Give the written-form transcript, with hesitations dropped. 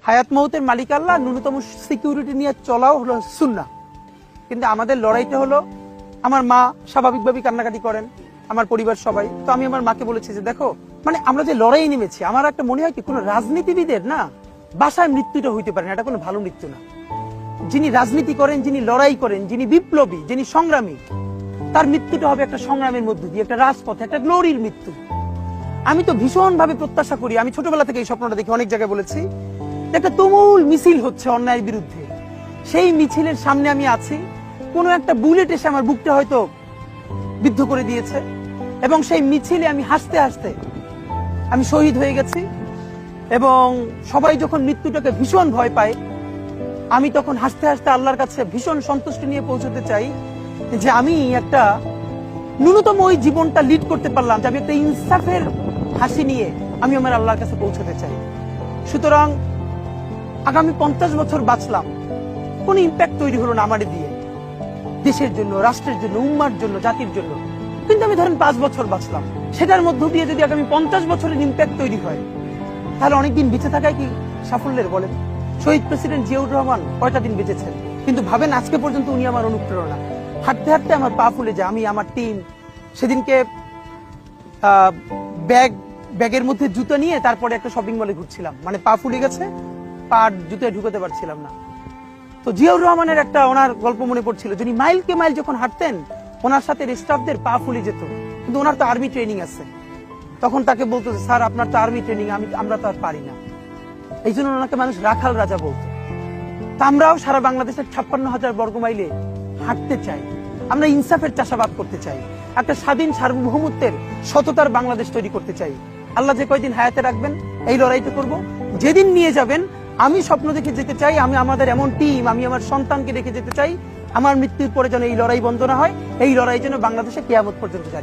হায়াত মৌতের মালিক আল্লাহ, ন্যূনতম সিকিউরিটি নিয়ে চলাও হলো সুন্নাহ। কিন্তু আমাদের লড়াইটা হলো, আমার মা স্বাভাবিকভাবেই কান্নাকাটি করেন, আমার পরিবার সবাই। তো আমি আমার মাকে বলেছি যে দেখো, মানে আমরা যে লড়াই নেমেছি, আমার একটা মনে হয় কি কোন রাজনীতিবিদের না বাসায় মৃত্যুটা হইতে পারে না, এটা কোনো ভালো মৃত্যু না। যিনি রাজনীতি করেন, যিনি লড়াই করেন, যিনি বিপ্লবী, যিনি সংগ্রামী, তার মৃত্যুটা হবে একটা সংগ্রামের মধ্য দিয়ে, একটা রাজপথে, একটা গ্লোরির মৃত্যু। আমি তো ভীষণ ভাবে প্রত্যাশা করি, আমি ছোটবেলা থেকে এই স্বপ্নটা দেখি, অনেক জায়গায় বলেছি, একটা তুমুল মিছিল হচ্ছে অন্যায়ের বিরুদ্ধে। সেই মিছিলের সামনে আমি আছি, কোনো একটা বুলেট এসে আমার বুকটা হয়তো বিদ্ধ করে দিয়েছে, এবং সেই মিছিলে আমি হাসতে হাসতে আমি শহীদ হয়ে গেছি। এবং সবাই যখন মৃত্যুটাকে ভীষণ ভয় পায়, আমি তখন হাসতে হাসতে আল্লাহর কাছে ভীষণ সন্তুষ্টি নিয়ে পৌঁছতে চাই যে আমি একটা ন্যূনতম ওই জীবনটা লিড করতে পারলাম, যে আমি একটা ইনসাফের হাসি নিয়ে আমি আমার আল্লাহর কাছে পৌঁছতে চাই। সুতরাং আগামী 50 বছর বাঁচলাম, কোন ইম্প্যাক্ট তৈরি হলো না আমার দিয়ে, দেশের জন্য, রাষ্ট্রের জন্য, উম্মার জন্য, জাতির জন্য। কিন্তু আমি ধরেন 5 বছর বাঁচলাম, সেটার মধ্য দিয়ে যদি আগামী 50 বছরের ইম্প্যাক্ট তৈরি হয়, তাহলে অনেকদিন বেঁচে থাকায় কি সাফল্যের বলেন? শহীদ প্রেসিডেন্ট জিয়াউর রহমান কয়টা দিন বেঁচেছেন, কিন্তু ভাবেন আজকে পর্যন্ত উনি আমার অনুপ্রেরণা। হাঁটতে হাঁটতে আমার পা ফুলে যায়, আমি আমার টিম সেদিনকে ব্যাগের মধ্যে জুতো নিয়ে তারপরে একটা শপিং মলে ঘুরছিলাম, মানে পা ফুলে গেছে, পা জুতোয় ঢুকাতে পারছিলাম না। তো জিয়াউর রহমানের একটা ওনার গল্প মনে পড়ছিল, যিনি মাইলকে মাইল যখন হাঁটতেন, ওনার সাথে স্টাফদের পা ফুলে যেত, কিন্তু ওনার তো আর্মি ট্রেনিং আছে। তখন তাকে বলতো, স্যার আপনার তো আর্মি ট্রেনিং, আমরা তো আর পারি না। এই জন্য ওনাকে মানুষ রাখাল রাজা বলতো। তা আমরাও সারা বাংলাদেশের 56,000 বর্গ মাইলে হাঁটতে চাই, আমরা ইনসাফের চাষাবাদ করতে চাই, একটা স্বাধীন সার্বভৌমত্বের সততার বাংলাদেশ তৈরি করতে চাই। আল্লাহ যে কয়দিন হায়াতে রাখবেন এই লড়াইটা করব। যেদিন নিয়ে যাবেন, আমি স্বপ্ন দেখে যেতে চাই, আমি আমাদের এমন টিম, আমি আমার সন্তানকে রেখে যেতে চাই, আমার মৃত্যুর পরে যেন এই লড়াই বন্ধ না হয়, এই লড়াই যেন বাংলাদেশে কিয়ামত পর্যন্ত জারি।